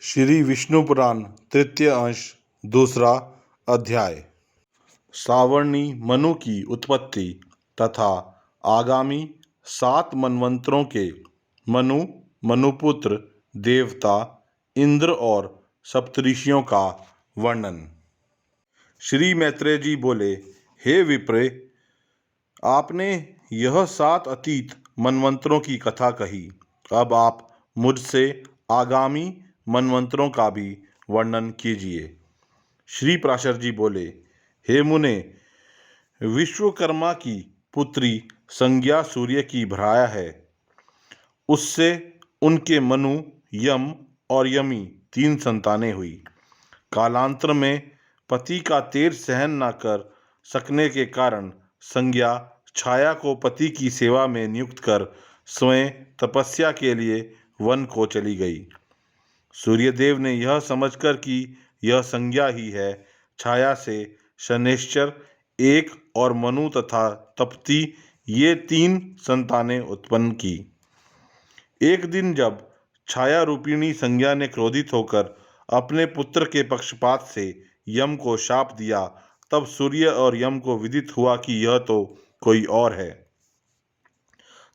श्री विष्णु पुराण तृतीय अंश दूसरा अध्याय। सावर्णी मनु की उत्पत्ति तथा आगामी 7 मनवंतरों के मनु, मनुपुत्र, देवता, इंद्र और सप्तऋषियों का वर्णन। श्री मैत्रेय जी बोले, हे विप्रे, आपने यह 7 अतीत मनवंतरों की कथा कही। अब आप मुझसे आगामी मनवंतरों का भी वर्णन कीजिए। श्री पराशर जी बोले, हे मुने, विश्वकर्मा की पुत्री संज्ञा सूर्य की भ्राया है। उससे उनके मनु, यम और यमी 3 संतानें हुई। कालांतर में पति का तेज सहन न कर सकने के कारण संज्ञा छाया को पति की सेवा में नियुक्त कर स्वयं तपस्या के लिए वन को चली गई। सूर्यदेव ने यह समझकर कि यह संज्ञा ही है, छाया से शनैश्चर एक और मनु तथा तपती ये 3 संतानें उत्पन्न की। एक दिन जब छाया रूपिणी संज्ञा ने क्रोधित होकर अपने पुत्र के पक्षपात से यम को शाप दिया, तब सूर्य और यम को विदित हुआ कि यह तो कोई और है।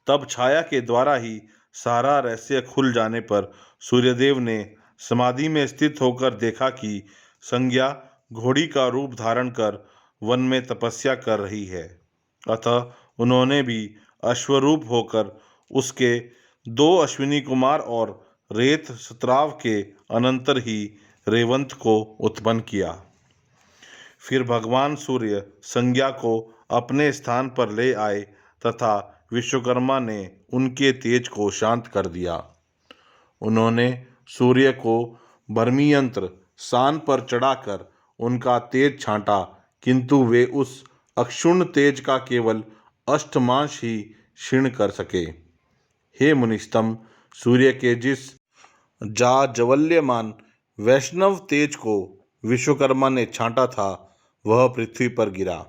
तब छाया के द्वारा ही सारा रहस्य खुल जाने पर सूर्यदेव ने समाधि में स्थित होकर देखा कि संज्ञा घोड़ी का रूप धारण कर वन में तपस्या कर रही है। अतः उन्होंने भी अश्वरूप होकर उसके 2 अश्विनी कुमार और रेत सत्राव के अनंतर ही रेवंत को उत्पन्न किया। फिर भगवान सूर्य संज्ञा को अपने स्थान पर ले आए तथा विश्वकर्मा ने उनके तेज को शांत कर दिया। उन्होंने सूर्य को भर्मी यंत्र सान पर चढ़ाकर उनका तेज छांटा, किंतु वे उस अक्षुण्ण तेज का केवल अष्टमांश ही क्षीण कर सके। हे मुनिस्तम, सूर्य के जिस जाज्वल्यमान वैष्णव तेज को विश्वकर्मा ने छांटा था, वह पृथ्वी पर गिरा।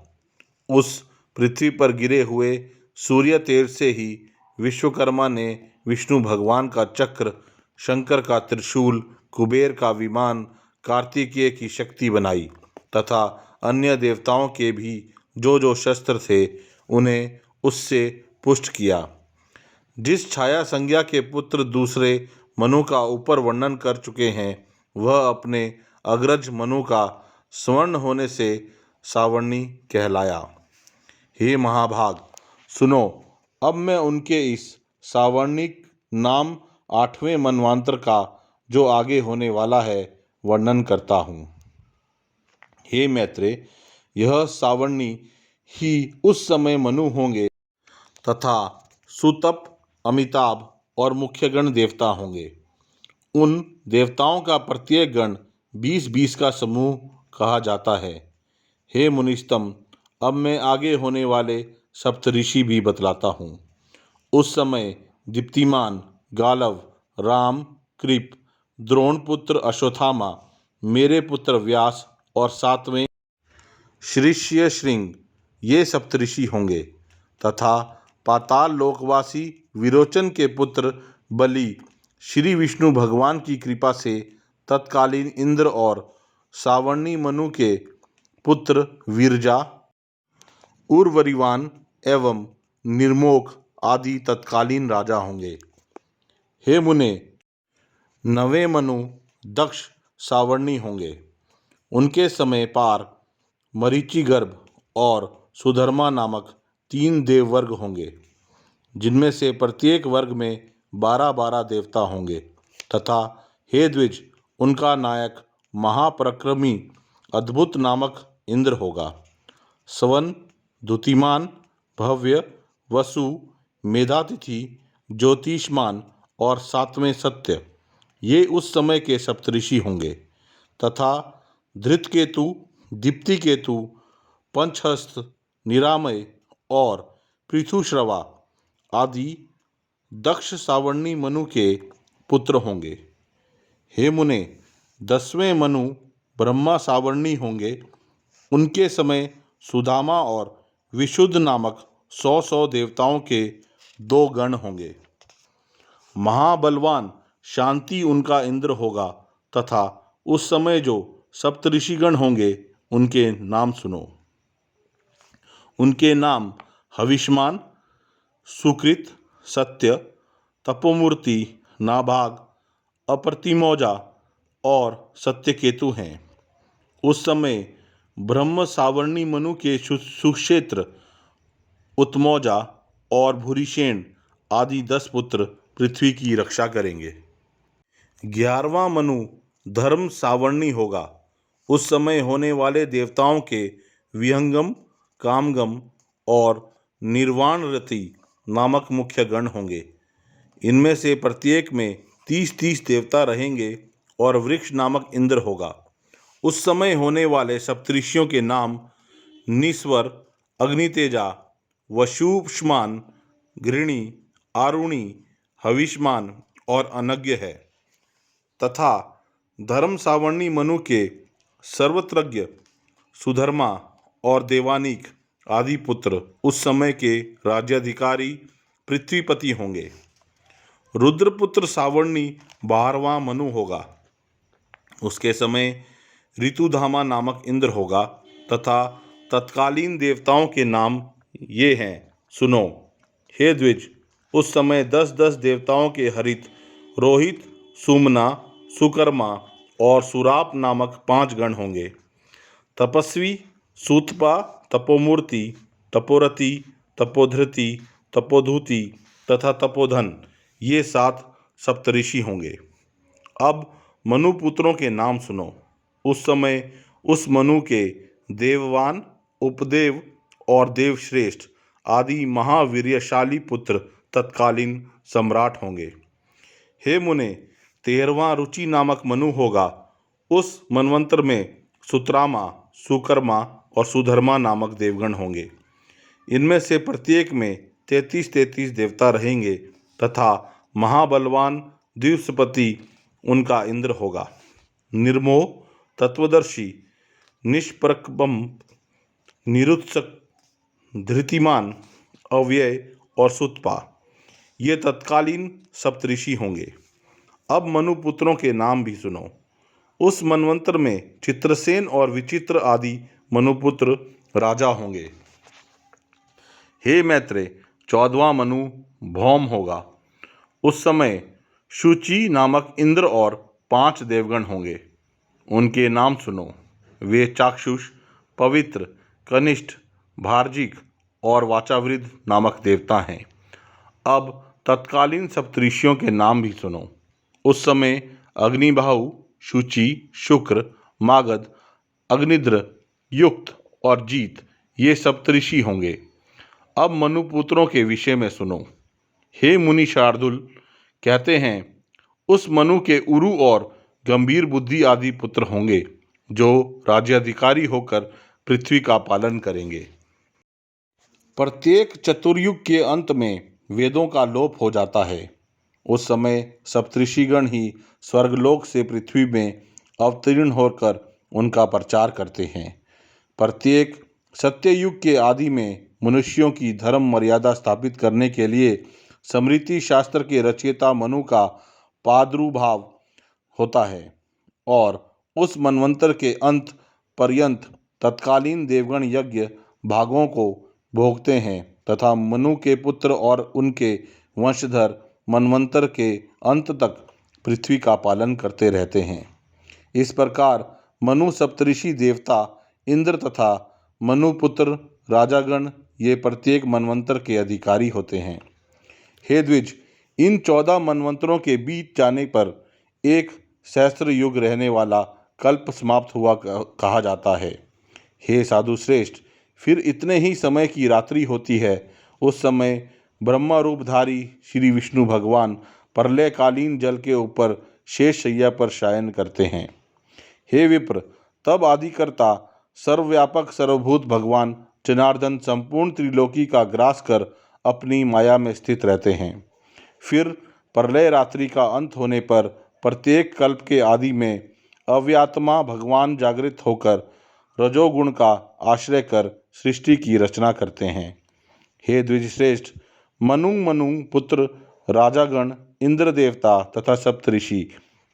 उस पृथ्वी पर गिरे हुए सूर्य तेज से ही विश्वकर्मा ने विष्णु भगवान का चक्र, शंकर का त्रिशूल, कुबेर का विमान, कार्तिकेय की शक्ति बनाई तथा अन्य देवताओं के भी जो शस्त्र थे उन्हें उससे पुष्ट किया। जिस छाया संज्ञा के पुत्र दूसरे मनु का ऊपर वर्णन कर चुके हैं, वह अपने अग्रज मनु का स्वर्ण होने से सावर्णी कहलाया। हे महाभाग, सुनो, अब मैं उनके इस सावर्णिक नाम 8वें मनवांतर का, जो आगे होने वाला है, वर्णन करता हूँ। हे मैत्रेय, यह सावर्णी ही उस समय मनु होंगे तथा सुतप, अमिताभ और मुख्य गण देवता होंगे। उन देवताओं का प्रत्येक गण 20-20 का समूह कहा जाता है। हे मुनिस्तम, अब मैं आगे होने वाले सप्तऋषि भी बतलाता हूँ। उस समय दीप्तिमान, गालव, राम, कृप, द्रोणपुत्र अश्वत्थामा, मेरे पुत्र व्यास और 7वें श्रीष्य श्रृंग, ये सप्तऋषि होंगे तथा पाताल लोकवासी विरोचन के पुत्र बलि श्री विष्णु भगवान की कृपा से तत्कालीन इंद्र और सावर्णी मनु के पुत्र विरजा, उर्वरिवान एवं निर्मोक आदि तत्कालीन राजा होंगे। हे मुने, 9वें मनु दक्ष सावर्णी होंगे। उनके समय पार, मरीचिगर्भ और सुधर्मा नामक 3 देववर्ग होंगे, जिनमें से प्रत्येक वर्ग में 12-12 देवता होंगे तथा हे द्विज, उनका नायक महापराक्रमी अद्भुत नामक इंद्र होगा। सवन, द्युतिमान, भव्य, वसु, मेधातिथि, ज्योतिष्मान और 7वें सत्य, ये उस समय के सप्तऋषि होंगे तथा धृतकेतु, दीप्तिकेतु, पंचहस्त, निरामय और पृथुश्रवा आदि दक्ष सावर्णी मनु के पुत्र होंगे। हे मुने, 10वें मनु ब्रह्मा सावर्णी होंगे। उनके समय सुदामा और विशुद्ध नामक 100 देवताओं के 2 गण होंगे। महाबलवान शांति उनका इंद्र होगा तथा उस समय जो सप्तऋषिगण होंगे उनके नाम सुनो। उनके नाम हविष्मान, सुकृत, सत्य, तपोमूर्ति, नाभाग, अप्रतिमौजा और सत्यकेतु हैं। उस समय ब्रह्म सावर्णी मनु के सुक्षेत्र, उत्मौजा और भूरिशेन आदि 10 पुत्र पृथ्वी की रक्षा करेंगे। 11वां मनु धर्म सावर्णी होगा। उस समय होने वाले देवताओं के विहंगम, कामगम और निर्वाणरति नामक मुख्य गण होंगे। इनमें से प्रत्येक में 30-30 देवता रहेंगे और वृक्ष नामक इंद्र होगा। उस समय होने वाले सप्तऋषियों के नाम नीश्वर, अग्नितेजा, वशुष्मान, घृणी, आरुणि, हविष्मान और अनज्ञ है। तथा धर्म सावर्णी मनु के सर्वत्रज्ञ, सुधर्मा और देवानीक आदि पुत्र उस समय के राज्याधिकारी पृथ्वीपति होंगे। रुद्रपुत्र सावर्णी 12वां मनु होगा। उसके समय ऋतुधामा नामक इंद्र होगा तथा तत्कालीन देवताओं के नाम ये हैं, सुनो। हे द्विज, उस समय 10-10 देवताओं के हरित, रोहित, सुमना, सुकर्मा और सुराप नामक 5 गण होंगे। तपस्वी, सूतपा, तपोमूर्ति, तपोरति, तपोधृति, तपोधूति तथा तपोधन, ये 7 सप्तऋषि होंगे। अब मनुपुत्रों के नाम सुनो। उस समय उस मनु के देववान, उपदेव और देवश्रेष्ठ आदि महावीर्यशाली पुत्र तत्कालीन सम्राट होंगे। हे मुने, 13वां रुचि नामक मनु होगा। उस मनवंतर में सुतरामा, सुकर्मा और सुधर्मा नामक देवगण होंगे। इनमें से प्रत्येक में 33-33 देवता रहेंगे तथा महाबलवान द्विषपति उनका इंद्र होगा। निर्मोह, तत्वदर्शी, निष्प्रकम्प, निरुत्सक, धृतिमान, अव्यय और सुतपा, ये तत्कालीन सप्तऋषि होंगे। अब मनुपुत्रों के नाम भी सुनो। उस मनवंतर में चित्रसेन और विचित्र आदि मनुपुत्र राजा होंगे। हे मैत्रेय, 14वां मनु भौम होगा। उस समय शुचि नामक इंद्र और 5 देवगण होंगे। उनके नाम सुनो। वे चाक्षुष, पवित्र, कनिष्ठ, भारजिक और वाचावृद्ध नामक देवता हैं। अब तत्कालीन सप्तऋषियों के नाम भी सुनो। उस समय अग्निबाहु, शुचि, शुक्र, मागध, अग्निद्र, युक्त और जीत, ये सप्तऋषि होंगे। अब मनुपुत्रों के विषय में सुनो। हे मुनि शार्दुल, कहते हैं, उस मनु के उरु और गंभीर बुद्धि आदि पुत्र होंगे जो राज्याधिकारी होकर पृथ्वी का पालन करेंगे। प्रत्येक चतुर्युग के अंत में वेदों का लोप हो जाता है। उस समय सप्तऋषिगण ही स्वर्गलोक से पृथ्वी में अवतीर्ण होकर उनका प्रचार करते हैं। प्रत्येक सत्ययुग के आदि में मनुष्यों की धर्म मर्यादा स्थापित करने के लिए स्मृति शास्त्र के रचयिता मनु का प्रादुर्भाव होता है और उस मनवंतर के अंत पर्यंत तत्कालीन देवगण यज्ञ भागों को भोगते हैं तथा मनु के पुत्र और उनके वंशधर मनवंतर के अंत तक पृथ्वी का पालन करते रहते हैं। इस प्रकार मनु सप्तऋषि देवता, इंद्र तथा मनुपुत्र राजागण ये प्रत्येक मनवंतर के अधिकारी होते हैं। हे द्विज, इन 14 मनवंतरों के बीत जाने पर एक सहस्त्र युग रहने वाला कल्प समाप्त हुआ कहा जाता है। हे साधु श्रेष्ठ, फिर इतने ही समय की रात्रि होती है। उस समय ब्रह्मा रूपधारी श्री विष्णु भगवान प्रलयकालीन जल के ऊपर शेष शैया पर शयन करते हैं। हे विप्र, तब आदिकर्ता सर्वव्यापक सर्वभूत भगवान जनार्दन संपूर्ण त्रिलोकी का ग्रास कर अपनी माया में स्थित रहते हैं। फिर प्रलय रात्रि का अंत होने पर प्रत्येक कल्प के आदि में अव्यात्मा भगवान जागृत होकर रजोगुण का आश्रय कर सृष्टि की रचना करते हैं। हे द्विजश्रेष्ठ, मनु पुत्र राजागण, इंद्र देवता तथा सप्तऋषि,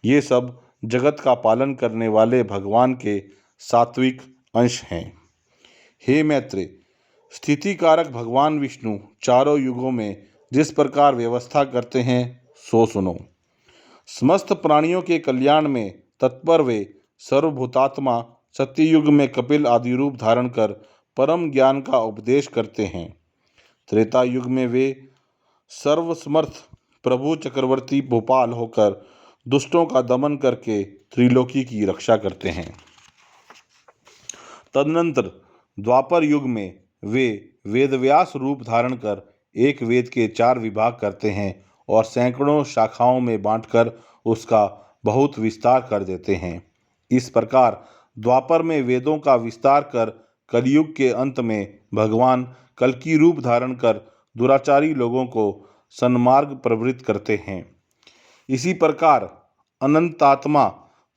ये सब जगत का पालन करने वाले भगवान के सात्विक अंश हैं। हे मैत्रेय, स्थिति कारक भगवान विष्णु चारों युगों में जिस प्रकार व्यवस्था करते हैं सो सुनो। समस्त प्राणियों के कल्याण में तत्पर वे सर्वभूतात्मा सत्ययुग में कपिल आदि रूप धारण कर परम ज्ञान का उपदेश करते हैं। त्रेता युग में वे सर्वसमर्थ प्रभु चक्रवर्ती भोपाल होकर दुष्टों का दमन करके त्रिलोकी की रक्षा करते हैं। तदनंतर द्वापर युग में वे वेदव्यास रूप धारण कर एक वेद के 4 विभाग करते हैं और सैकड़ों शाखाओं में बांटकर उसका बहुत विस्तार कर देते हैं। इस प्रकार द्वापर में वेदों का विस्तार कर कलयुग के अंत में भगवान कल्कि रूप धारण कर दुराचारी लोगों को सन्मार्ग प्रवृत्त करते हैं। इसी प्रकार अनंतात्मा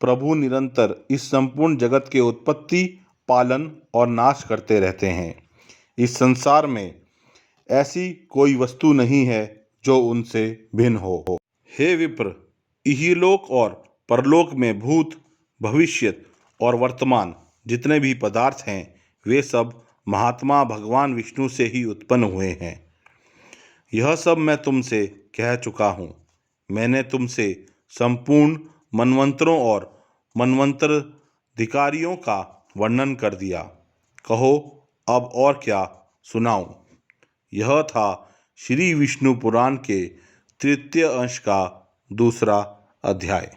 प्रभु निरंतर इस संपूर्ण जगत के उत्पत्ति, पालन और नाश करते रहते हैं। इस संसार में ऐसी कोई वस्तु नहीं है जो उनसे भिन्न हो। हे विप्र, इहलोक और परलोक में भूत, भविष्यत और वर्तमान जितने भी पदार्थ हैं वे सब महात्मा भगवान विष्णु से ही उत्पन्न हुए हैं। यह सब मैं तुमसे कह चुका हूँ। मैंने तुमसे संपूर्ण मनवंतरों और मनवंतराधिकारियों का वर्णन कर दिया। कहो अब और क्या सुनाऊं। यह था श्री विष्णु पुराण के तृतीय अंश का दूसरा अध्याय।